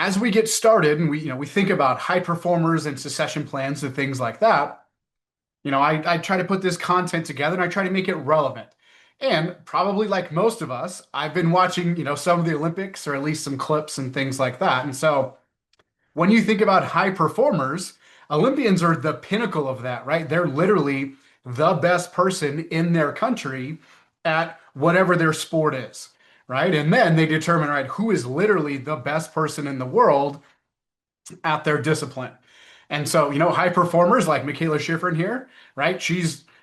as we get started and we think about high performers and succession plans and things like that, I try to put this content together and I try to make it relevant. And probably like most of us, I've been watching, some of the Olympics or at least some clips and things like that. And so when you think about high performers, Olympians are the pinnacle of that, right? They're literally the best person in their country at whatever their sport is, right? And then they determine, right, who is literally the best person in the world at their discipline. And so, high performers like Michaela Schifrin here, right?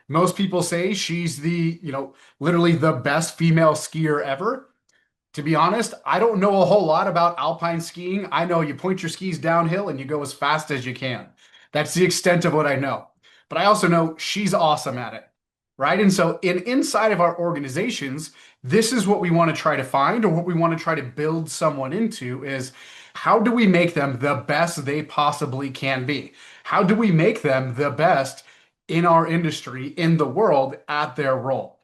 Most people say she's literally the best female skier ever. To be honest, I don't know a whole lot about alpine skiing. I know you point your skis downhill and you go as fast as you can. That's the extent of what I know. But I also know she's awesome at it, right? And so inside of our organizations, this is what we want to try to find, or what we want to try to build someone into is how do we make them the best they possibly can be? How do we make them the best in our industry, in the world, at their role?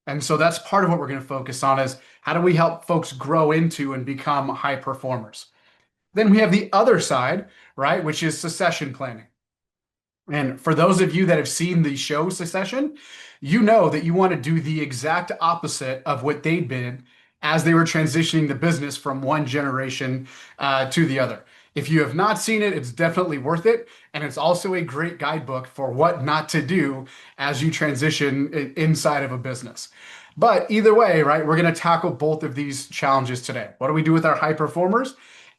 And so that's part of what we're going to focus on is how do we help folks grow into and become high performers? Then we have the other side, right, which is succession planning. And for those of you that have seen the show Succession, you know that you want to do the exact opposite of what they did as they were transitioning the business from one generation to the other. If you have not seen it, it's definitely worth it. And it's also a great guidebook for what not to do as you transition inside of a business. But either way, right, we're going to tackle both of these challenges today. What do we do with our high performers?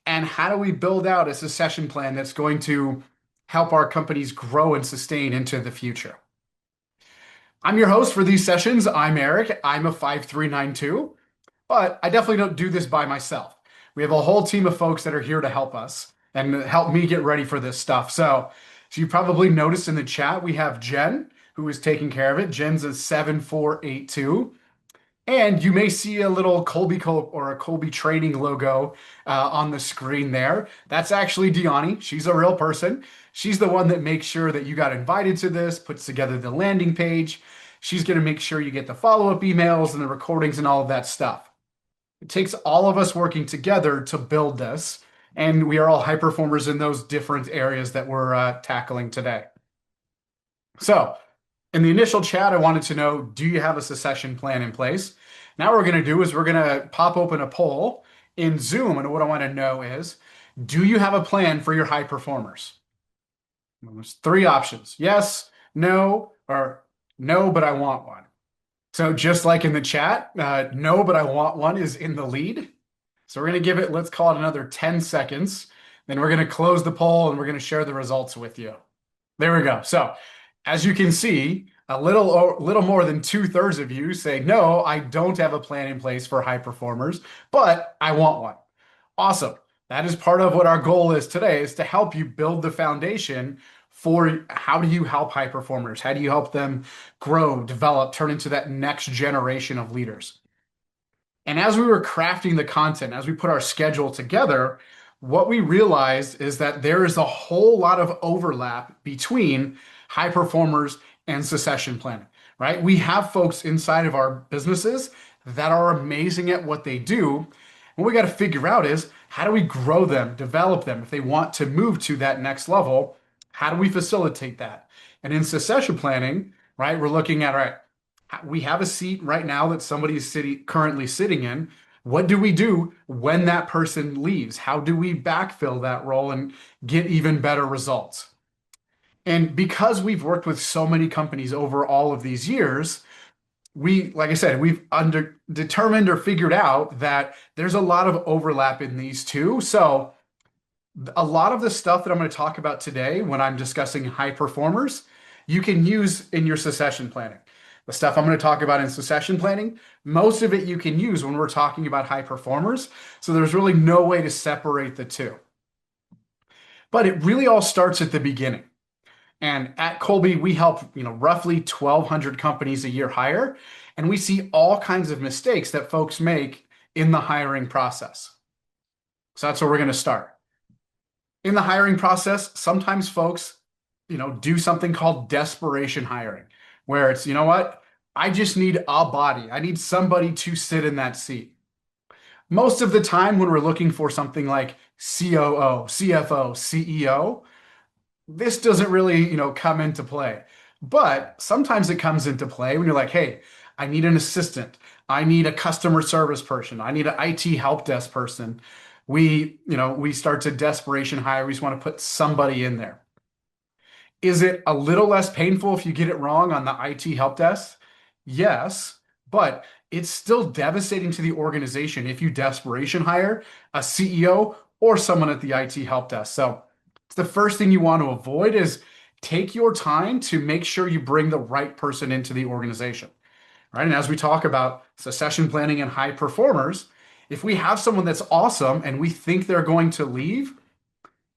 And how do we build out a succession plan that's going to help our companies grow and sustain into the future? I'm your host for these sessions. I'm Eric. I'm a 5392, but I definitely don't do this by myself. We have a whole team of folks that are here to help us and help me get ready for this stuff. So you probably noticed in the chat, we have Jen, who is taking care of it. Jen's a 7482. And you may see a little Kolbe Corp or a Kolbe Trading logo on the screen there. That's actually Deani. She's a real person. She's the one that makes sure that you got invited to this, puts together the landing page. She's going to make sure you get the follow-up emails and the recordings and all of that stuff. It takes all of us working together to build this, and we are all high performers in those different areas that we're tackling today. So, in the initial chat, I wanted to know, do you have a succession plan in place? Now what we're going to do is we're going to pop open a poll in Zoom, and what I want to know is, do you have a plan for your high performers? There's three options: yes, no, or no, but I want one. So just like in the chat, no, but I want one is in the lead. So we're going to give it, let's call it another 10 seconds. Then we're going to close the poll and we're going to share the results with you. There we go. So as you can see, a little more than 2/3 of you say, no, I don't have a plan in place for high performers, but I want one. Awesome. That is part of what our goal is today, is to help you build the foundation for how do you help high performers? How do you help them grow, develop, turn into that next generation of leaders? And as we were crafting the content, as we put our schedule together, what we realized is that there is a whole lot of overlap between high performers and succession planning, right? We have folks inside of our businesses that are amazing at what they do. What we got to figure out is how do we grow them, develop them? If they want to move to that next level, how do we facilitate that? And in succession planning, right, we're looking at, all right, we have a seat right now that somebody is currently sitting in. What do we do when that person leaves? How do we backfill that role and get even better results? And because we've worked with so many companies over all of these years, like I said, we've determined or figured out that there's a lot of overlap in these two. So a lot of the stuff that I'm going to talk about today when I'm discussing high performers, you can use in your succession planning. The stuff I'm going to talk about in succession planning, most of it you can use when we're talking about high performers. So there's really no way to separate the two. But it really all starts at the beginning. And at Kolbe, we help, roughly 1,200 companies a year hire, and we see all kinds of mistakes that folks make in the hiring process. So that's where we're going to start. In the hiring process, sometimes folks, do something called desperation hiring, where it's, you know what? I just need a body. I need somebody to sit in that seat. Most of the time when we're looking for something like COO, CFO, CEO, this doesn't really, come into play. But sometimes it comes into play when you're like, hey, I need an assistant. I need a customer service person. I need an IT help desk person. We start to desperation hire. We just want to put somebody in there. Is it a little less painful if you get it wrong on the IT help desk? Yes, but it's still devastating to the organization if you desperation hire a CEO or someone at the IT help desk. So it's the first thing you want to avoid is take your time to make sure you bring the right person into the organization, right? And as we talk about succession planning and high performers, if we have someone that's awesome and we think they're going to leave,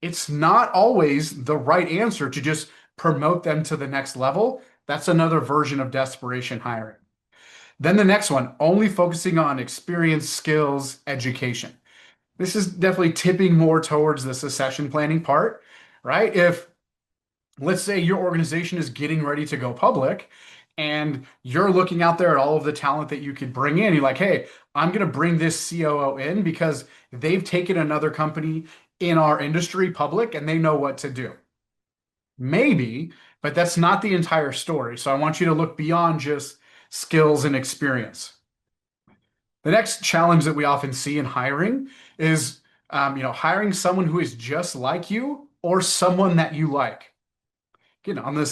it's not always the right answer to just promote them to the next level. That's another version of desperation hiring. Then the next one, only focusing on experience, skills, education. This is definitely tipping more towards the succession planning part, right? If let's say your organization is getting ready to go public and you're looking out there at all of the talent that you could bring in, you're like, hey, I'm going to bring this COO in because they've taken another company in our industry public and they know what to do. Maybe, but that's not the entire story. So I want you to look beyond just skills and experience. The next challenge that we often see in hiring is, hiring someone who is just like you or someone that you like. On the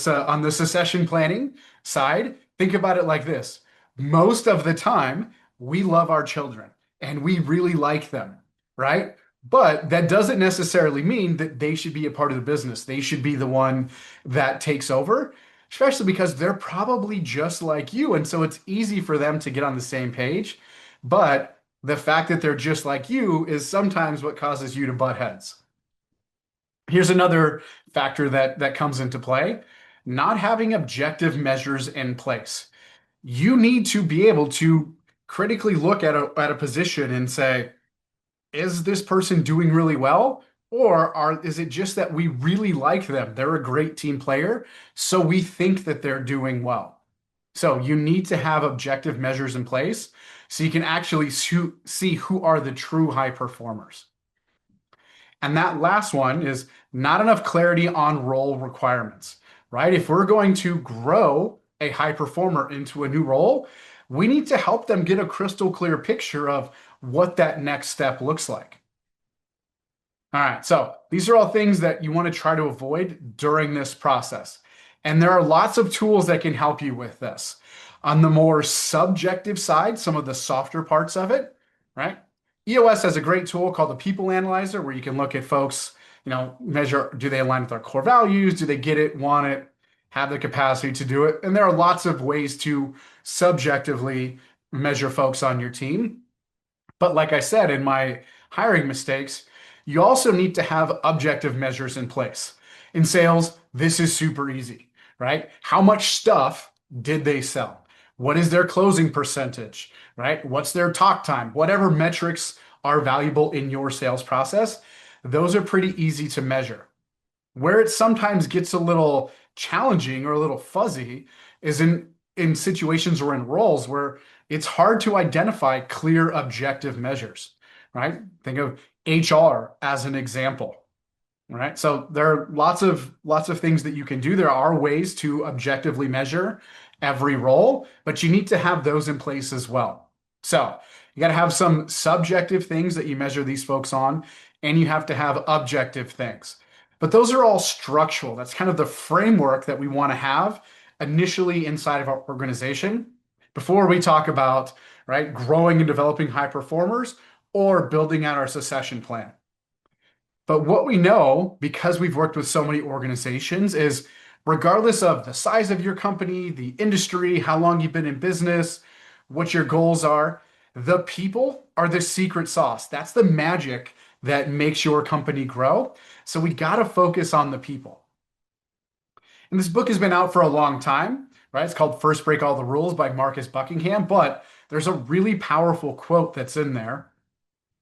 succession planning side, think about it like this. Most of the time, we love our children and we really like them, right? But that doesn't necessarily mean that they should be a part of the business. They should be the one that takes over, especially because they're probably just like you. And so it's easy for them to get on the same page. But the fact that they're just like you is sometimes what causes you to butt heads. Here's another factor that comes into play, not having objective measures in place. You need to be able to critically look at a position and say, is this person doing really well? Or is it just that we really like them? They're a great team player, so we think that they're doing well. So you need to have objective measures in place so you can actually see who are the true high performers. And that last one is not enough clarity on role requirements, right? If we're going to grow a high performer into a new role, we need to help them get a crystal clear picture of what that next step looks like. All right, so these are all things that you want to try to avoid during this process. And there are lots of tools that can help you with this. On the more subjective side, some of the softer parts of it, right? EOS has a great tool called the People Analyzer where you can look at folks, measure, do they align with our core values? Do they get it, want it, have the capacity to do it? And there are lots of ways to subjectively measure folks on your team. But like I said, in my hiring mistakes, you also need to have objective measures in place. In sales, this is super easy, right? How much stuff did they sell? What is their closing percentage, right? What's their talk time? Whatever metrics are valuable in your sales process, those are pretty easy to measure. Where it sometimes gets a little challenging or a little fuzzy is in situations or in roles where it's hard to identify clear objective measures, right? Think of HR as an example, right? So there are lots of things that you can do. There are ways to objectively measure every role, but you need to have those in place as well. So you got to have some subjective things that you measure these folks on, and you have to have objective things. But those are all structural. That's kind of the framework that we want to have initially inside of our organization before we talk about, right, growing and developing high performers or building out our succession plan. But what we know, because we've worked with so many organizations, is regardless of the size of your company, the industry, how long you've been in business, what your goals are, the people are the secret sauce. That's the magic that makes your company grow. So we got to focus on the people. And this book has been out for a long time, right? It's called First Break All the Rules by Marcus Buckingham, but there's a really powerful quote that's in there.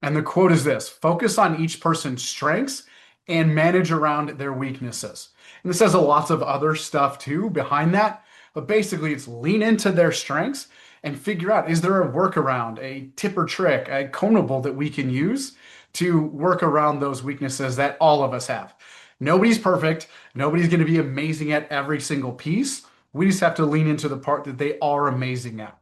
And the quote is this: focus on each person's strengths and manage around their weaknesses. And this has a lots of other stuff too behind that, but basically it's lean into their strengths and figure out, is there a workaround, a tip or trick, a conable that we can use to work around those weaknesses that all of us have. Nobody's perfect. Nobody's going to be amazing at every single piece. We just have to lean into the part that they are amazing at.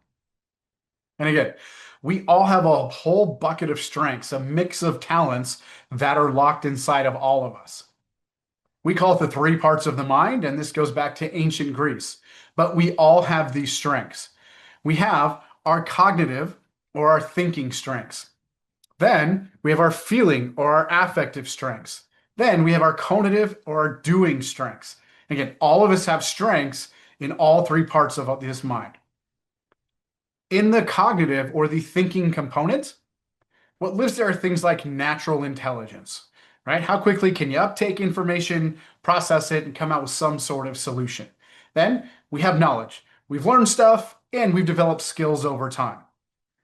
And again, we all have a whole bucket of strengths, a mix of talents that are locked inside of all of us. We call it the three parts of the mind, and this goes back to ancient Greece. But we all have these strengths. We have our cognitive or our thinking strengths. Then we have our feeling or our affective strengths. Then we have our cognitive or our doing strengths. Again, all of us have strengths in all three parts of this mind. In the cognitive or the thinking component, what lives there are things like natural intelligence, right? How quickly can you uptake information, process it, and come out with some sort of solution? Then we have knowledge. We've learned stuff and we've developed skills over time.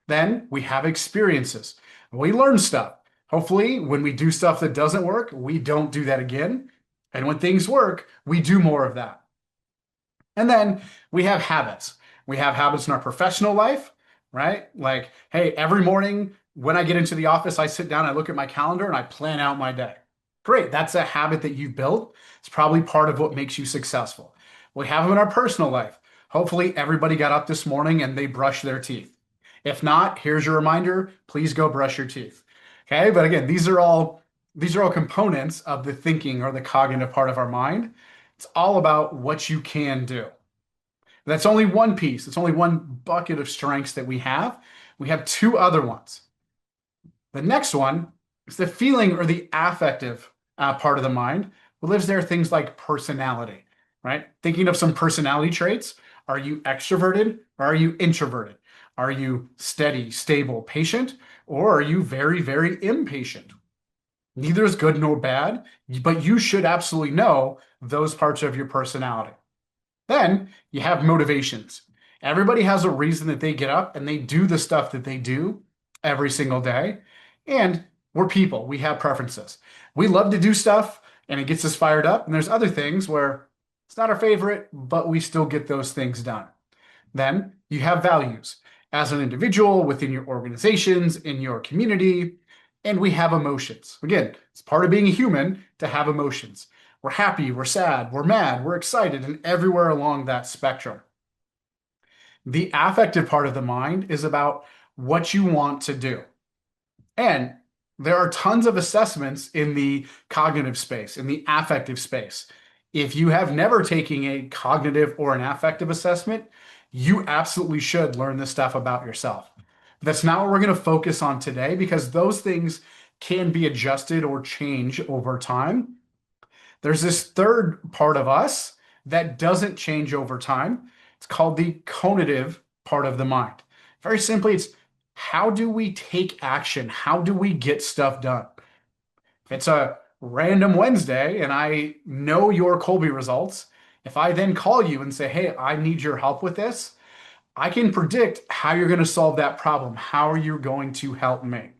Then we have experiences. We learn stuff. Hopefully, when we do stuff that doesn't work, we don't do that again. And when things work, we do more of that. And then we have habits. We have habits in our professional life, right? Like, hey, every morning when I get into the office, I sit down, I look at my calendar, and I plan out my day. Great. That's a habit that you've built. It's probably part of what makes you successful. We have them in our personal life. Hopefully, everybody got up this morning and they brushed their teeth. If not, here's your reminder, please go brush your teeth. Okay, but again, these are all components of the thinking or the cognitive part of our mind. It's all about what you can do. That's only one piece. It's only one bucket of strengths that we have. We have two other ones. The next one is the feeling or the affective part of the mind. What lives there are things like personality, right? Thinking of some personality traits. Are you extroverted or are you introverted? Are you steady, stable, patient, or are you very, very impatient? Neither is good nor bad, but you should absolutely know those parts of your personality. Then you have motivations. Everybody has a reason that they get up and they do the stuff that they do every single day. And we're people, we have preferences. We love to do stuff and it gets us fired up. And there's other things where it's not our favorite, but we still get those things done. Then you have values as an individual within your organizations, in your community, and we have emotions. Again, it's part of being a human to have emotions. We're happy, we're sad, we're mad, we're excited, and everywhere along that spectrum. The affective part of the mind is about what you want to do. And there are tons of assessments in the cognitive space, in the affective space. If you have never taken a cognitive or an affective assessment, you absolutely should learn this stuff about yourself. That's not what we're going to focus on today because those things can be adjusted or change over time. There's this third part of us that doesn't change over time. It's called the cognitive part of the mind. Very simply, it's how do we take action? How do we get stuff done? If it's a random Wednesday and I know your Kolbe results, if I then call you and say, hey, I need your help with this, I can predict how you're going to solve that problem. How are you going to help me?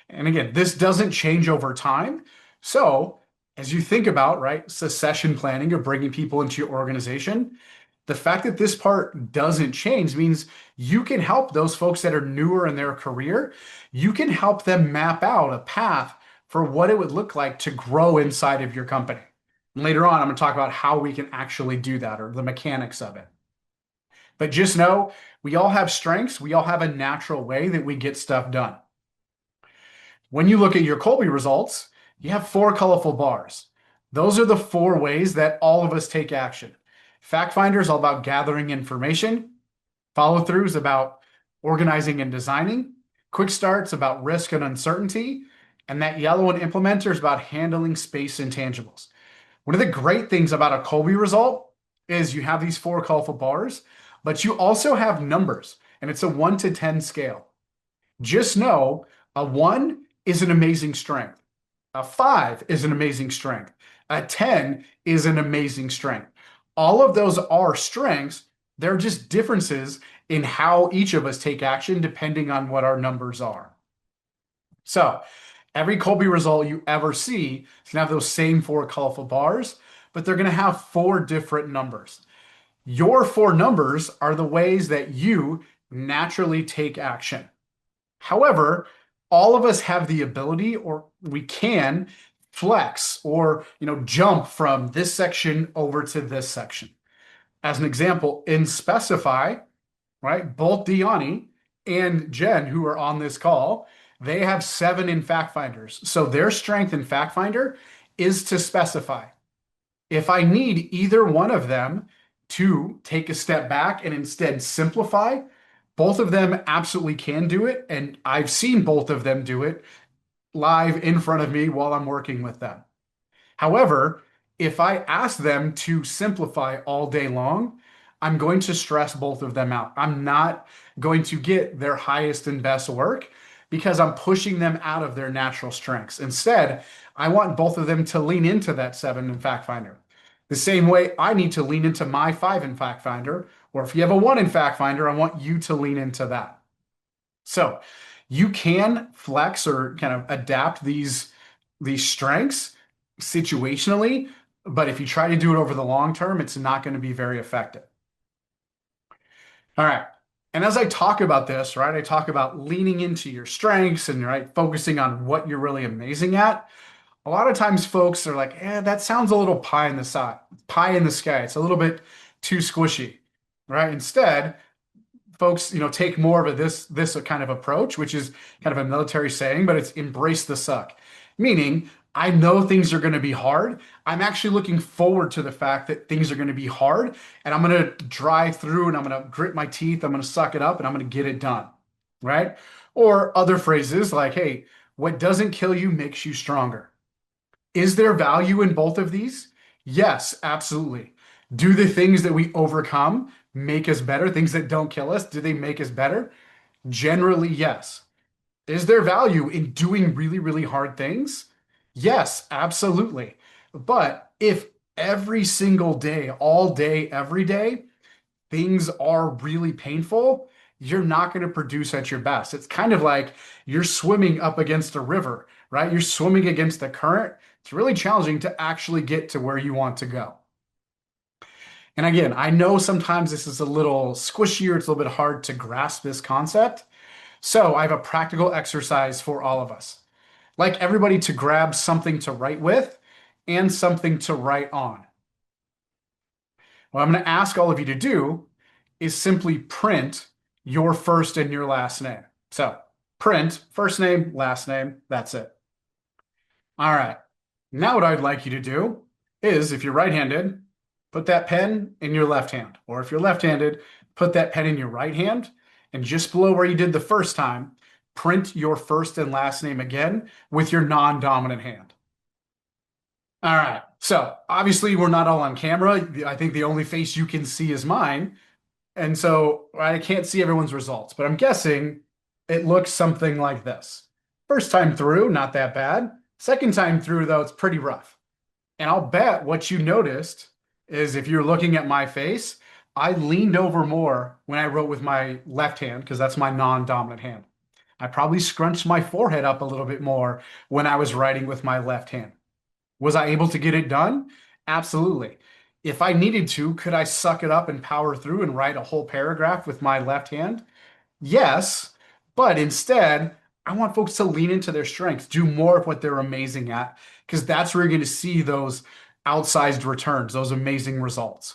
And again, this doesn't change over time. So as you think about, right, succession planning or bringing people into your organization, the fact that this part doesn't change means you can help those folks that are newer in their career. You can help them map out a path for what it would look like to grow inside of your company. And later on, I'm going to talk about how we can actually do that or the mechanics of it. But just know we all have strengths. We all have a natural way that we get stuff done. When you look at your Kolbe results, you have 4 colorful bars. Those are the 4 ways that all of us take action. Fact Finder is all about gathering information. Follow through is about organizing and designing. Quick Start's about risk and uncertainty. And that yellow and Implementer is about handling space intangibles. One of the great things about a Kolbe result is you have these 4 colorful bars, but you also have numbers, and it's a 1 to 10 scale. Just know a 1 is an amazing strength. A 5 is an amazing strength. A 10 is an amazing strength. All of those are strengths. They're just differences in how each of us take action depending on what our numbers are. So every Kolbe result you ever see is going to have those same 4 colorful bars, but they're going to have 4 different numbers. Your 4 numbers are the ways that you naturally take action. However, all of us have the ability, or we can flex or, jump from this section over to this section. As an example, in specify, right, both Diani and Jen, who are on this call, they have 7 in fact finders. So their strength in fact finder is to specify. If I need either one of them to take a step back and instead simplify, both of them absolutely can do it. And I've seen both of them do it live in front of me while I'm working with them. However, if I ask them to simplify all day long, I'm going to stress both of them out. I'm not going to get their highest and best work because I'm pushing them out of their natural strengths. Instead, I want both of them to lean into that 7 in fact finder. The same way I need to lean into my 5 in fact finder, or if you have a 1 in fact finder, I want you to lean into that. So you can flex or kind of adapt these strengths situationally, but if you try to do it over the long term, it's not going to be very effective. All right. And as I talk about this, right, I talk about leaning into your strengths and right, focusing on what you're really amazing at. A lot of times folks are like, that sounds a little pie in the sky. It's a little bit too squishy, right? Instead, folks, take more of this kind of approach, which is kind of a military saying, but it's embrace the suck. Meaning, I know things are going to be hard. I'm actually looking forward to the fact that things are going to be hard, and I'm going to drive through and I'm going to grit my teeth, I'm going to suck it up, and I'm going to get it done, right? Or other phrases like, hey, what doesn't kill you makes you stronger. Is there value in both of these? Yes, absolutely. Do the things that we overcome make us better? Things that don't kill us, do they make us better? Generally, yes. Is there value in doing really, really hard things? Yes, absolutely. But if every single day, all day, every day, things are really painful, you're not going to produce at your best. It's kind of like you're swimming up against a river, right? You're swimming against the current. It's really challenging to actually get to where you want to go. And again, I know sometimes this is a little squishier, it's a little bit hard to grasp this concept. So I have a practical exercise for all of us. Like everybody to grab something to write with and something to write on. What I'm going to ask all of you to do is simply print your first and your last name. So print first name, last name, that's it. All right. Now what I'd like you to do is, if you're right-handed, put that pen in your left hand. Or if you're left-handed, put that pen in your right hand. And just below where you did the first time, print your first and last name again with your non-dominant hand. All right. So obviously we're not all on camera. I think the only face you can see is mine. And so I can't see everyone's results, but I'm guessing it looks something like this. First time through, not that bad. Second time through, though, it's pretty rough. And I'll bet what you noticed is if you're looking at my face, I leaned over more when I wrote with my left hand because that's my non-dominant hand. I probably scrunched my forehead up a little bit more when I was writing with my left hand. Was I able to get it done? Absolutely. If I needed to, could I suck it up and power through and write a whole paragraph with my left hand? Yes, but instead, I want folks to lean into their strengths, do more of what they're amazing at, because that's where you're going to see those outsized returns, those amazing results.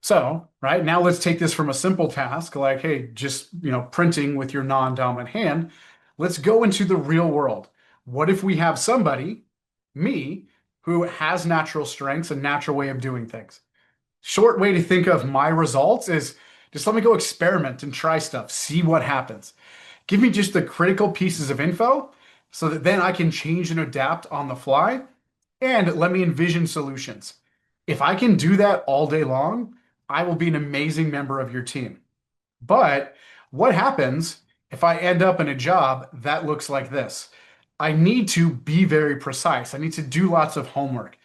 So, right now, let's take this from a simple task like, hey, just printing with your non-dominant hand. Let's go into the real world. What if we have somebody, me, who has natural strengths and natural way of doing things? Short way to think of my results is just let me go experiment and try stuff, see what happens. Give me just the critical pieces of info so that then I can change and adapt on the fly, and let me envision solutions. If I can do that all day long, I will be an amazing member of your team. But what happens if I end up in a job that looks like this? I need to be very precise. I need to do lots of homework.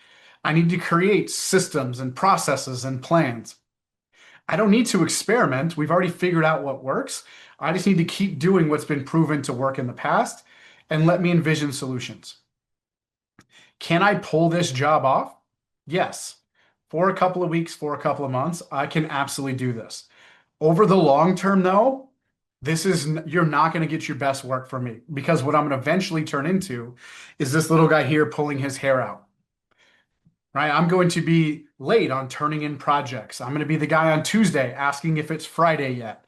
I need to create systems and processes and plans. I don't need to experiment. We've already figured out what works. I just need to keep doing what's been proven to work in the past and let me envision solutions. Can I pull this job off? Yes. For a couple of weeks, for a couple of months, I can absolutely do this. Over the long term, though, you're not going to get your best work from me because what I'm going to eventually turn into is this little guy here pulling his hair out, right? I'm going to be late on turning in projects. I'm going to be the guy on Tuesday asking if it's Friday yet.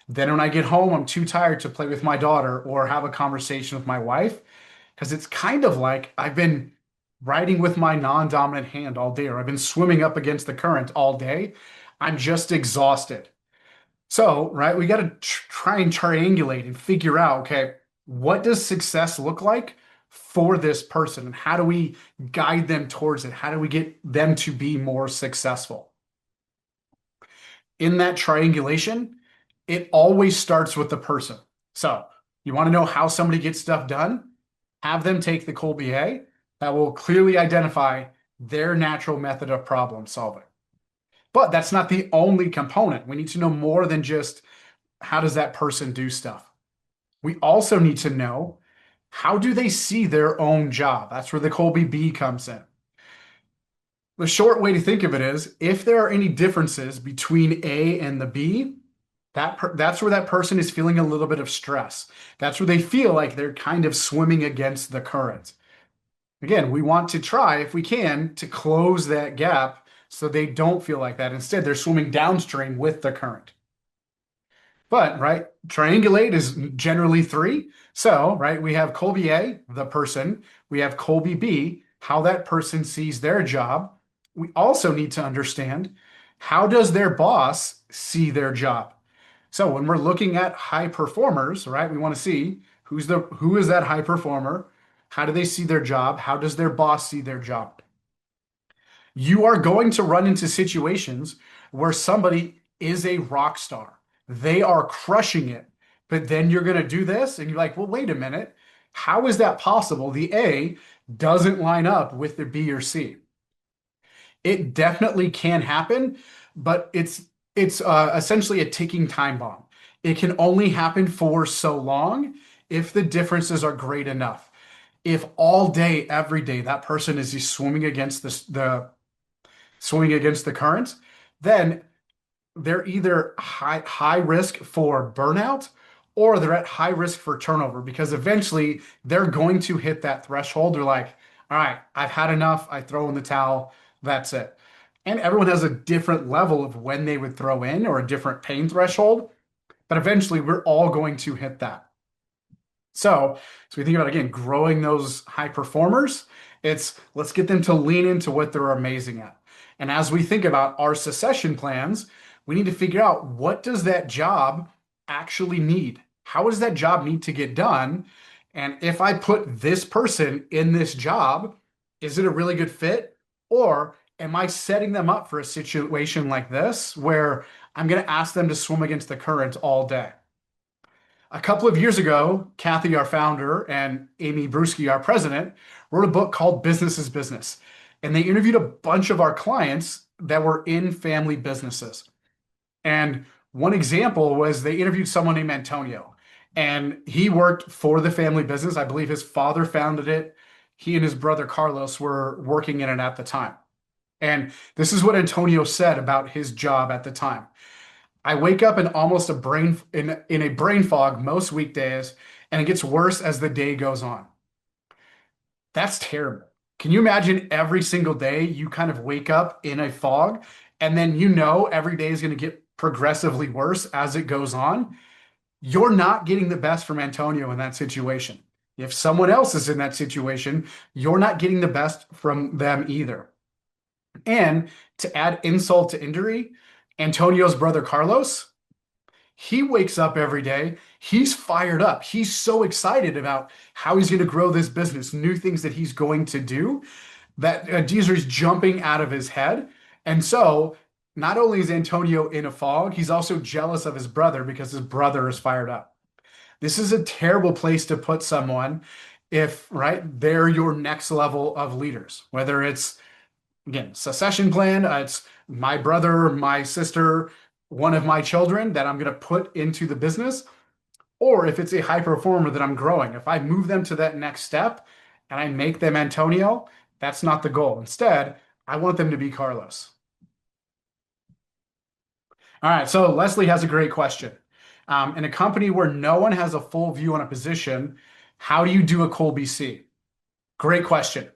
Then when I get home, I'm too tired to play with my daughter or have a conversation with my wife because it's kind of like I've been riding with my non-dominant hand all day, or I've been swimming up against the current all day. I'm just exhausted. So, right, we got to try and triangulate and figure out, okay, what does success look like for this person? And how do we guide them towards it? How do we get them to be more successful? In that triangulation, it always starts with the person. So, you want to know how somebody gets stuff done? Have them take the Kolbe A that will clearly identify their natural method of problem solving. But that's not the only component. We need to know more than just how does that person do stuff. We also need to know how do they see their own job. That's where the Kolbe B comes in. The short way to think of it is if there are any differences between A and the B, that's where that person is feeling a little bit of stress. That's where they feel like they're kind of swimming against the current. Again, we want to try, if we can, to close that gap so they don't feel like that. Instead, they're swimming downstream with the current. But, right, triangulate is generally three. So, right, we have Kolbe A, the person. We have Kolbe B, how that person sees their job. We also need to understand how does their boss see their job. So when we're looking at high performers, right, we want to see who is that high performer? How do they see their job? How does their boss see their job? You are going to run into situations where somebody is a rock star. They are crushing it. But then you're going to do this and you're like, well, wait a minute. How is that possible? The A doesn't line up with the B or C. It definitely can happen, but it's essentially a ticking time bomb. It can only happen for so long if the differences are great enough. If all day, every day, that person is just swimming against the current, then they're either high risk for burnout or they're at high risk for turnover because eventually they're going to hit that threshold. They're like, all right, I've had enough. I throw in the towel. That's it. And everyone has a different level of when they would throw in or a different pain threshold, but eventually we're all going to hit that. So we think about again growing those high performers. It's let's get them to lean into what they're amazing at. And as we think about our succession plans, we need to figure out what does that job actually need? How does that job need to get done? And if I put this person in this job, is it a really good fit? Or am I setting them up for a situation like this where I'm going to ask them to swim against the current all day? A couple of years ago, Kathy, our founder, and Amy Bruschi, our president, wrote a book called Business is Business. And they interviewed a bunch of our clients that were in family businesses. And one example was they interviewed someone named Antonio. And he worked for the family business. I believe his father founded it. He and his brother Carlos were working in it at the time. And this is what Antonio said about his job at the time. I wake up in almost in a brain fog most weekdays, and it gets worse as the day goes on. That's terrible. Can you imagine every single day you kind of wake up in a fog, and then you know every day is going to get progressively worse as it goes on? You're not getting the best from Antonio in that situation. If someone else is in that situation, you're not getting the best from them either. And to add insult to injury, Antonio's brother Carlos, he wakes up every day. He's fired up. He's so excited about how he's going to grow this business, new things that he's going to do, that Deezer's jumping out of his head. And so not only is Antonio in a fog, he's also jealous of his brother because his brother is fired up. This is a terrible place to put someone if, right, they're your next level of leaders, whether it's again, succession plan. It's my brother, my sister, one of my children that I'm going to put into the business. Or if it's a high performer that I'm growing, if I move them to that next step and I make them Antonio, that's not the goal. Instead, I want them to be Carlos. All right, so Leslie has a great question. In a company where no one has a full view on a position, how do you do a Kolbe C? Great question.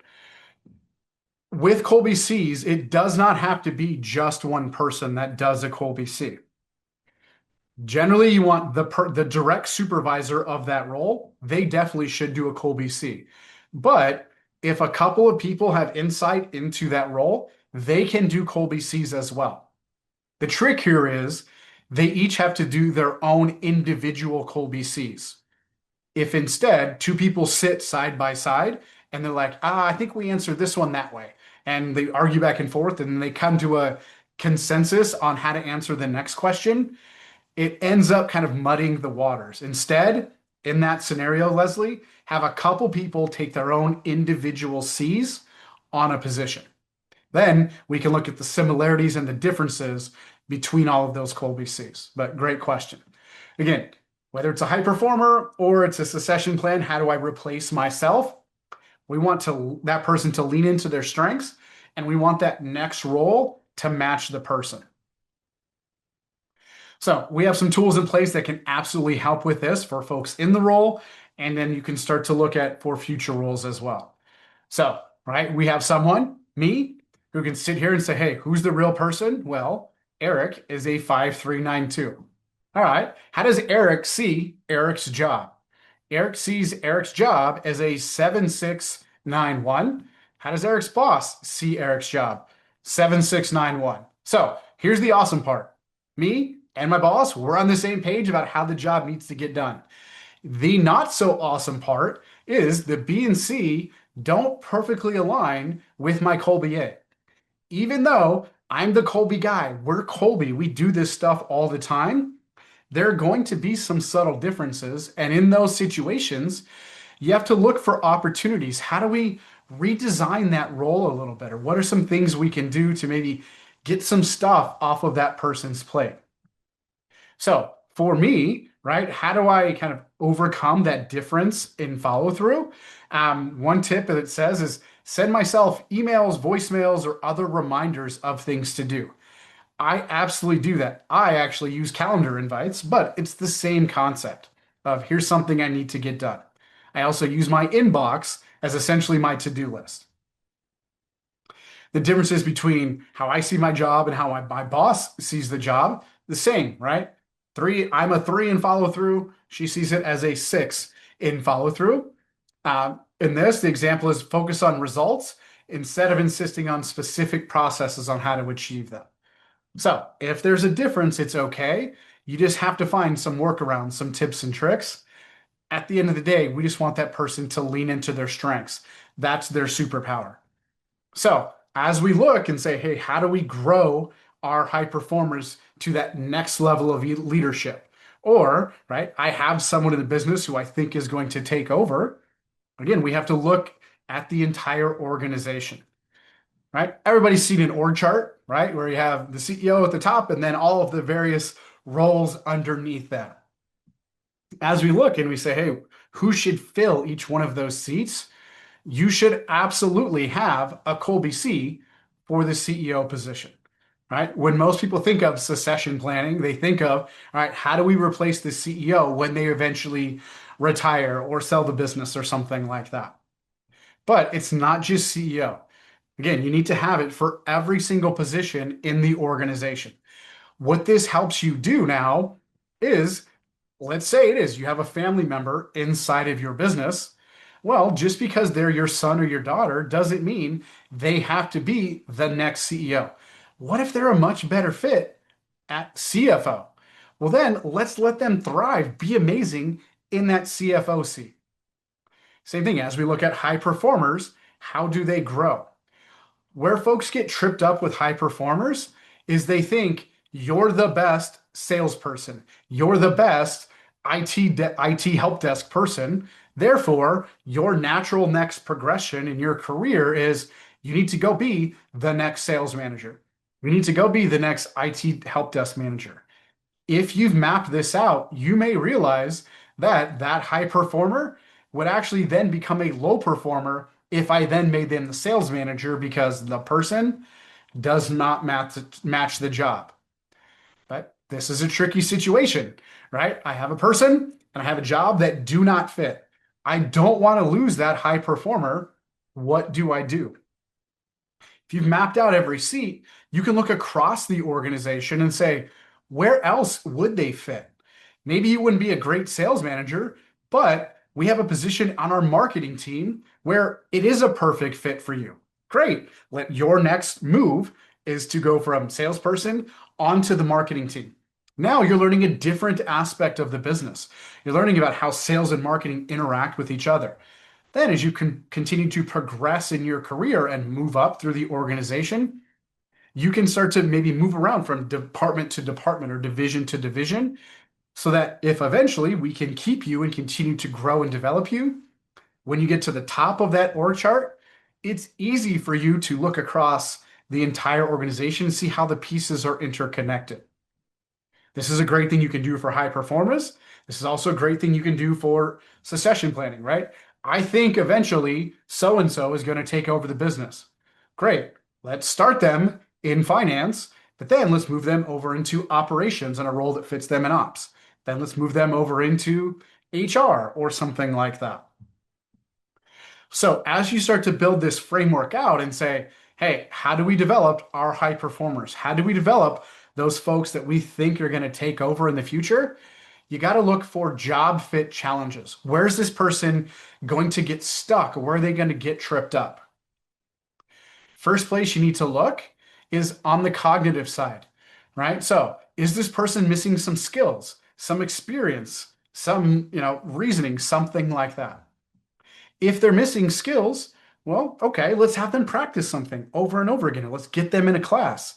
With Kolbe Cs, it does not have to be just one person that does a Kolbe C. Generally, you want the direct supervisor of that role. They definitely should do a Kolbe C. But if a couple of people have insight into that role, they can do Kolbe Cs as well. The trick here is they each have to do their own individual Kolbe Cs. If instead two people sit side by side and they're like, I think we answered this one that way, and they argue back and forth and they come to a consensus on how to answer the next question, it ends up kind of muddying the waters. Instead, in that scenario, Leslie, have a couple people take their own individual Cs on a position. Then we can look at the similarities and the differences between all of those Kolbe Cs. But great question. Again, whether it's a high performer or it's a succession plan, how do I replace myself? We want that person to lean into their strengths, and we want that next role to match the person. So we have some tools in place that can absolutely help with this for folks in the role, and then you can start to look at for future roles as well. So, right, we have someone, me, who can sit here and say, hey, who's the real person? Well, Eric is a 5392. All right, how does Eric see Eric's job? Eric sees Eric's job as a 7691. How does Eric's boss see Eric's job? 7691. So here's the awesome part. Me and my boss, we're on the same page about how the job needs to get done. The not so awesome part is the B and C don't perfectly align with my Kolbe A. Even though I'm the Kolbe guy, we're Kolbe, we do this stuff all the time, there are going to be some subtle differences. And in those situations, you have to look for opportunities. How do we redesign that role a little better? What are some things we can do to maybe get some stuff off of that person's plate? So for me, right, how do I kind of overcome that difference in follow through? One tip that it says is send myself emails, voicemails, or other reminders of things to do. I absolutely do that. I actually use calendar invites, but it's the same concept of here's something I need to get done. I also use my inbox as essentially my to-do list. The differences between how I see my job and how my boss sees the job, the same, right? I'm a 3 in follow through. She sees it as a 6 in follow through. In this, the example is focus on results instead of insisting on specific processes on how to achieve them. So if there's a difference, it's okay. You just have to find some workarounds, some tips and tricks. At the end of the day, we just want that person to lean into their strengths. That's their superpower. So as we look and say, hey, how do we grow our high performers to that next level of leadership? Or, right, I have someone in the business who I think is going to take over. Again, we have to look at the entire organization. Right? Everybody's seen an org chart, right? Where you have the CEO at the top and then all of the various roles underneath that. As we look and we say, hey, who should fill each one of those seats? You should absolutely have a Kolbe C for the CEO position, right? When most people think of succession planning, they think of, all right, how do we replace the CEO when they eventually retire or sell the business or something like that? But it's not just CEO. Again, you need to have it for every single position in the organization. What this helps you do now is, let's say it is, you have a family member inside of your business. Well, just because they're your son or your daughter doesn't mean they have to be the next CEO. What if they're a much better fit at CFO? Well, then let's let them thrive, be amazing in that CFO seat. Same thing as we look at high performers, how do they grow? Where folks get tripped up with high performers is they think you're the best salesperson, you're the best IT help desk person. Therefore, your natural next progression in your career is you need to go be the next sales manager. You need to go be the next IT help desk manager. If you've mapped this out, you may realize that that high performer would actually then become a low performer if I then made them the sales manager because the person does not match the job. But this is a tricky situation, right? I have a person and I have a job that do not fit. I don't want to lose that high performer. What do I do? If you've mapped out every seat, you can look across the organization and say, where else would they fit? Maybe you wouldn't be a great sales manager, but we have a position on our marketing team where it is a perfect fit for you. Great. Let your next move is to go from salesperson onto the marketing team. Now you're learning a different aspect of the business. You're learning about how sales and marketing interact with each other. Then, as you can continue to progress in your career and move up through the organization, you can start to maybe move around from department to department or division to division so that if eventually we can keep you and continue to grow and develop you, when you get to the top of that org chart, it's easy for you to look across the entire organization and see how the pieces are interconnected. This is a great thing you can do for high performers. This is also a great thing you can do for succession planning, right? I think eventually so-and-so is going to take over the business. Great. Let's start them in finance, but then let's move them over into operations and a role that fits them in ops. Then let's move them over into HR or something like that. So as you start to build this framework out and say, hey, how do we develop our high performers? How do we develop those folks that we think are going to take over in the future? You got to look for job fit challenges. Where's this person going to get stuck? Where are they going to get tripped up? First place you need to look is on the cognitive side, right? So is this person missing some skills, some experience, some, reasoning, something like that? If they're missing skills, well, okay, let's have them practice something over and over again. Let's get them in a class,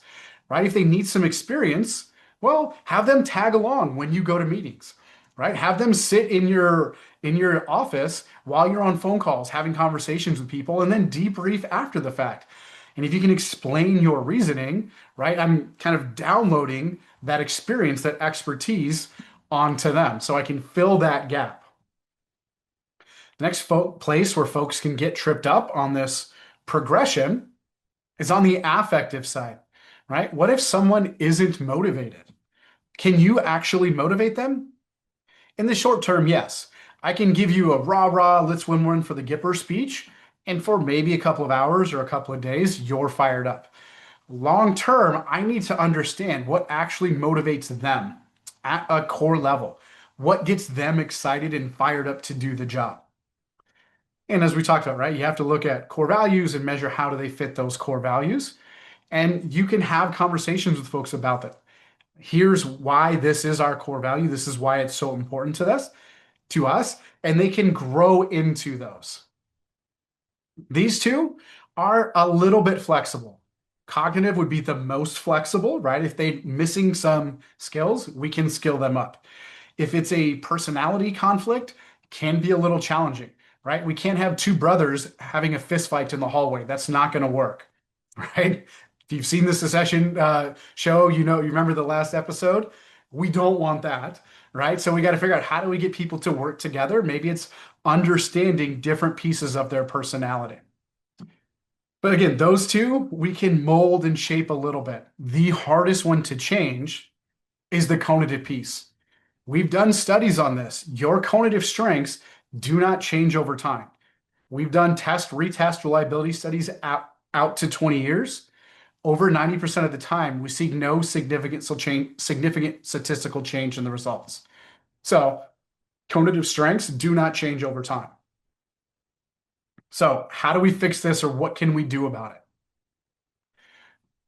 right? If they need some experience, well, have them tag along when you go to meetings, right? Have them sit in your office while you're on phone calls, having conversations with people, and then debrief after the fact. And if you can explain your reasoning, right? I'm kind of downloading that experience, that expertise onto them so I can fill that gap. The next place where folks can get tripped up on this progression is on the affective side, right? What if someone isn't motivated? Can you actually motivate them? In the short term, yes. I can give you a rah-rah, let's win one for the Gipper speech, and for maybe a couple of hours or a couple of days, you're fired up. Long term, I need to understand what actually motivates them at a core level. What gets them excited and fired up to do the job? And as we talked about, right, you have to look at core values and measure how do they fit those core values. And you can have conversations with folks about that. Here's why this is our core value. This is why it's so important to us, and they can grow into those. These two are a little bit flexible. Cognitive would be the most flexible, right? If they're missing some skills, we can skill them up. If it's a personality conflict, can be a little challenging, right? We can't have two brothers having a fist fight in the hallway. That's not going to work, right? If you've seen the Succession show, you remember the last episode. We don't want that, right? So we got to figure out how do we get people to work together? Maybe it's understanding different pieces of their personality. But again, those two, we can mold and shape a little bit. The hardest one to change is the conative piece. We've done studies on this. Your conative strengths do not change over time. We've done retest reliability studies out to 20 years. Over 90% of the time, we see no significant statistical change in the results. So conative strengths do not change over time. So how do we fix this, or what can we do about it?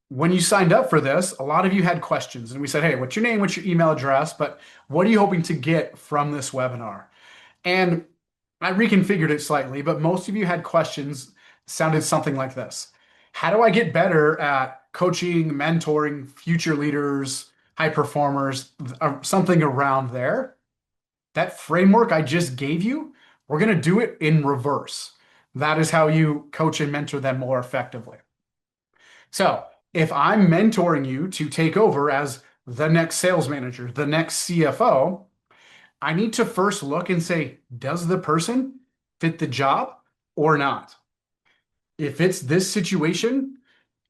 When you signed up for this, a lot of you had questions, and we said, hey, what's your name, what's your email address, but what are you hoping to get from this webinar? And I reconfigured it slightly, but most of you had questions sounded something like this. How do I get better at coaching, mentoring future leaders, high performers, something around there? That framework I just gave you, we're going to do it in reverse. That is how you coach and mentor them more effectively. So if I'm mentoring you to take over as the next sales manager, the next CFO, I need to first look and say, does the person fit the job or not? If it's this situation,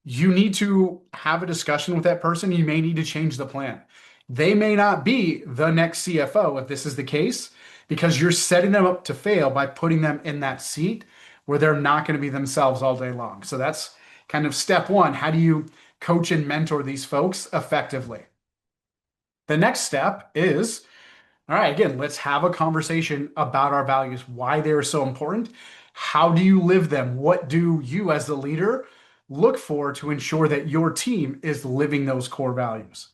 you need to have a discussion with that person. You may need to change the plan. They may not be the next CFO if this is the case, because you're setting them up to fail by putting them in that seat where they're not going to be themselves all day long. So that's kind of step one. How do you coach and mentor these folks effectively? The next step is, all right, again, let's have a conversation about our values, why they are so important. How do you live them? What do you, as the leader, look for to ensure that your team is living those core values?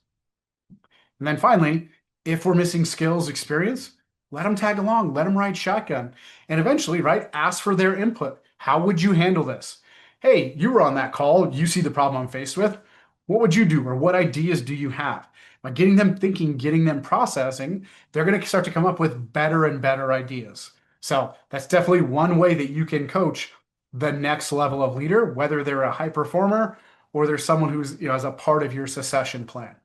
And then finally, if we're missing skills, experience, let them tag along, let them ride shotgun. And eventually, right, ask for their input. How would you handle this? Hey, you were on that call. You see the problem I'm faced with. What would you do? Or what ideas do you have? By getting them thinking, getting them processing, they're going to start to come up with better and better ideas. So that's definitely one way that you can coach the next level of leader, whether they're a high performer or they're someone who's, as a part of your succession plan.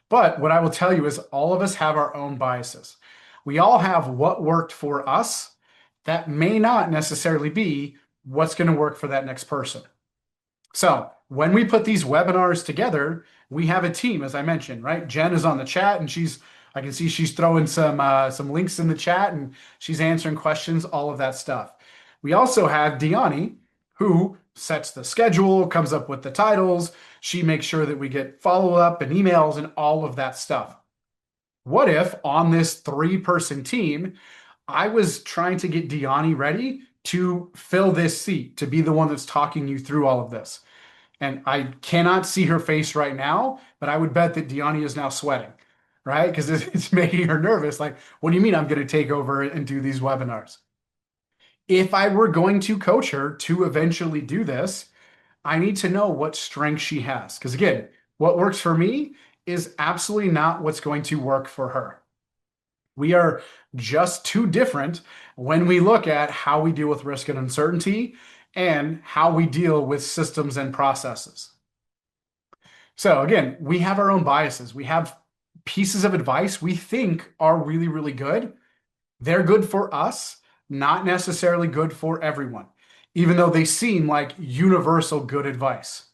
But what I will tell you is all of us have our own biases. We all have what worked for us that may not necessarily be what's going to work for that next person. So when we put these webinars together, we have a team, as I mentioned, right? Jen is on the chat and I can see she's throwing some links in the chat and she's answering questions, all of that stuff. We also have Diani, who sets the schedule, comes up with the titles. She makes sure that we get follow-up and emails and all of that stuff. What if on this three-person team, I was trying to get Diani ready to fill this seat, to be the one that's talking you through all of this? And I cannot see her face right now, but I would bet that Diani is now sweating, right? Because it's making her nervous. Like, what do you mean I'm going to take over and do these webinars? If I were going to coach her to eventually do this, I need to know what strength she has. Because again, what works for me is absolutely not what's going to work for her. We are just too different when we look at how we deal with risk and uncertainty and how we deal with systems and processes. So again, we have our own biases. We have pieces of advice we think are really, really good. They're good for us, not necessarily good for everyone, even though they seem like universal good advice.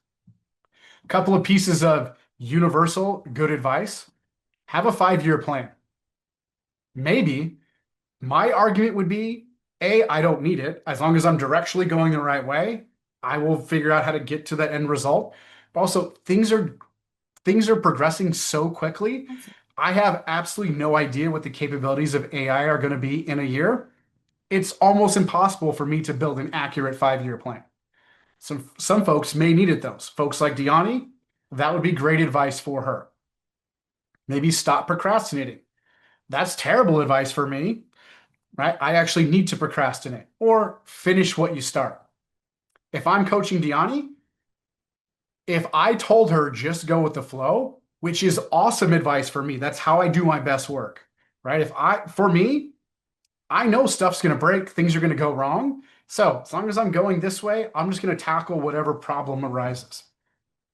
A couple of pieces of universal good advice. Have a 5-year plan. Maybe my argument would be, A, I don't need it. As long as I'm directionally going the right way, I will figure out how to get to that end result. But also, things are progressing so quickly. I have absolutely no idea what the capabilities of AI are going to be in a year. It's almost impossible for me to build an accurate 5-year plan. Some folks may need it, those folks like Diani, that would be great advice for her. Maybe stop procrastinating. That's terrible advice for me, right? I actually need to procrastinate or finish what you start. If I'm coaching Diani, if I told her just go with the flow, which is awesome advice for me, that's how I do my best work, right? For me, I know stuff's going to break, things are going to go wrong. So as long as I'm going this way, I'm just going to tackle whatever problem arises.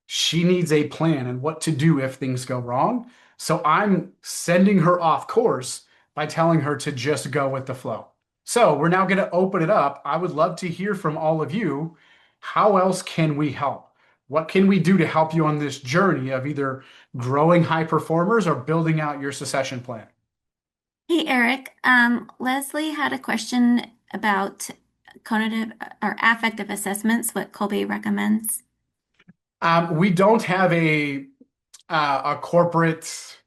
She needs a plan and what to do if things go wrong. So I'm sending her off course by telling her to just go with the flow. So we're now going to open it up. I would love to hear from all of you. How else can we help? What can we do to help you on this journey of either growing high performers or building out your succession plan? Hey, Eric. Leslie had a question about cognitive or affective assessments, what Kolbe recommends. We don't have a corporate,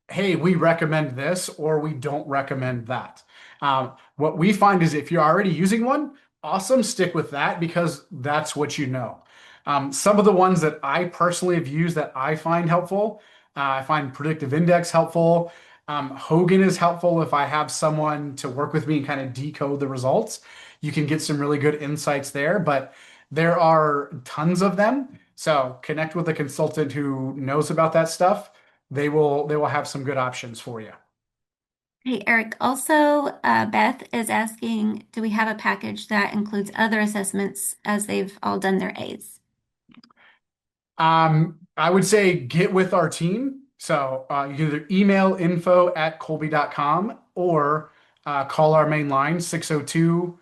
hey, we recommend this or we don't recommend that. What we find is if you're already using one, awesome, stick with that because that's what you know. Some of the ones that I personally have used that I find helpful, I find predictive index helpful. Hogan is helpful if I have someone to work with me and kind of decode the results. You can get some really good insights there, but there are tons of them. So connect with a consultant who knows about that stuff. They will have some good options for you. Hey, Eric. Also, Beth is asking, do we have a package that includes other assessments as they've all done their A's? I would say get with our team. So you can either email info@kolbe.com or call our main line 602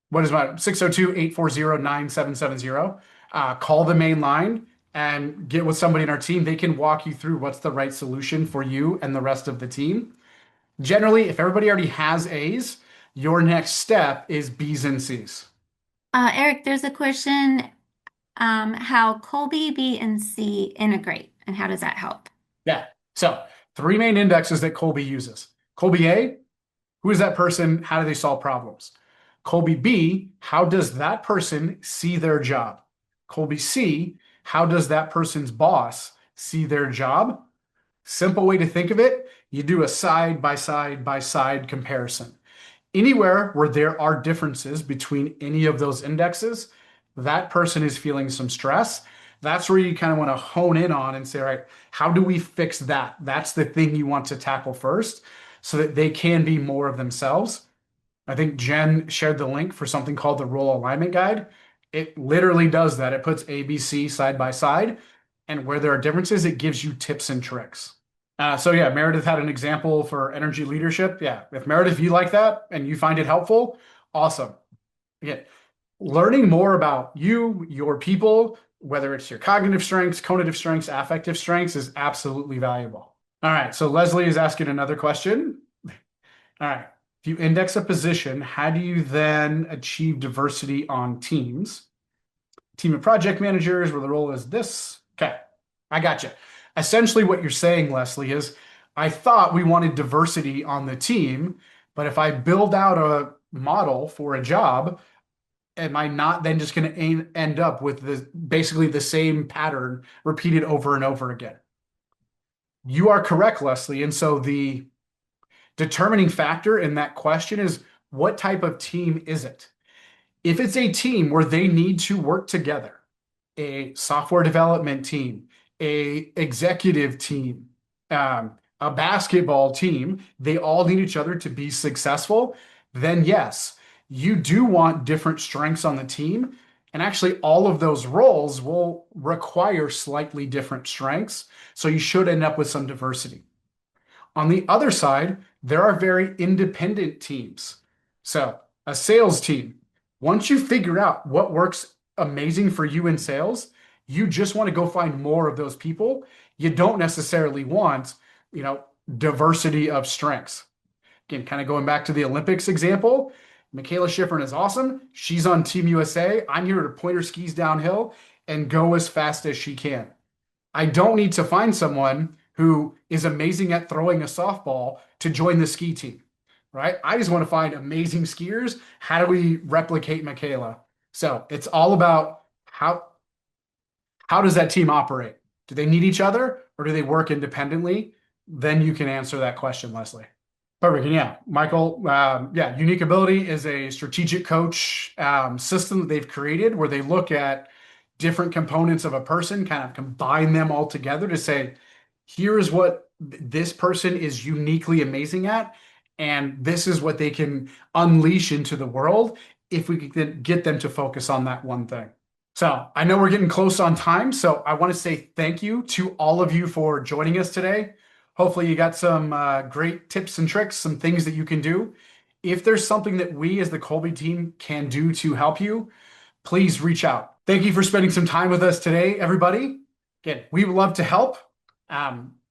what is my 602-840-9770. Call the main line and get with somebody in our team, they can walk you through what's the right solution for you and the rest of the team. Generally, if everybody already has A's, your next step is B's and C's. Eric, there's a question, how Colby, B, and C integrate, and how does that help? Yeah. So, three main indexes that Kolbe uses. Kolbe A, who is that person? How do they solve problems? Kolbe B, how does that person see their job? Kolbe C, how does that person's boss see their job? Simple way to think of it, you do a side by side by side comparison. Anywhere where there are differences between any of those indexes, that person is feeling some stress. That's where you kind of want to hone in on and say, all right, how do we fix that? That's the thing you want to tackle first so that they can be more of themselves. I think Jen shared the link for something called the role alignment guide. It literally does that. It puts A, B, C side by side. And where there are differences, it gives you tips and tricks. So yeah, Meredith had an example for energy leadership. Yeah, if Meredith, you like that and you find it helpful, awesome. Again, learning more about you, your people, whether it's your cognitive strengths, conative strengths, affective strengths is absolutely valuable. All right, so Leslie is asking another question. All right, if you index a position, how do you then achieve diversity on teams? Team of project managers where the role is this. Okay, I got you. Essentially, what you're saying, Leslie, is I thought we wanted diversity on the team, but if I build out a model for a job, am I not then just going to end up with basically the same pattern repeated over and over again? You are correct, Leslie. And so the determining factor in that question is what type of team is it? If it's a team where they need to work together, a software development team, a executive team, a basketball team, they all need each other to be successful, then yes, you do want different strengths on the team. And actually, all of those roles will require slightly different strengths. So you should end up with some diversity. On the other side, there are very independent teams. So a sales team, once you figure out what works amazing for you in sales, you just want to go find more of those people. You don't necessarily want, diversity of strengths. Again, kind of going back to the Olympics example, Michaela Schifrin is awesome. She's on Team USA. I'm here to point her skis downhill and go as fast as she can. I don't need to find someone who is amazing at throwing a softball to join the ski team, right? I just want to find amazing skiers. How do we replicate Michaela? So it's all about how does that team operate? Do they need each other or do they work independently? Then you can answer that question, Leslie. Perfect. And yeah, Michael, Unique Ability is a strategic coach system that they've created where they look at different components of a person, kind of combine them all together to say, here is what this person is uniquely amazing at, and this is what they can unleash into the world if we can get them to focus on that one thing. So I know we're getting close on time, so I want to say thank you to all of you for joining us today. Hopefully you got some great tips and tricks, some things that you can do. If there's something that we as the Kolbe team can do to help you, please reach out. Thank you for spending some time with us today, everybody. Again, we would love to help.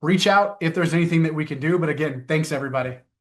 Reach out if there's anything that we can do. But again, thanks, everybody.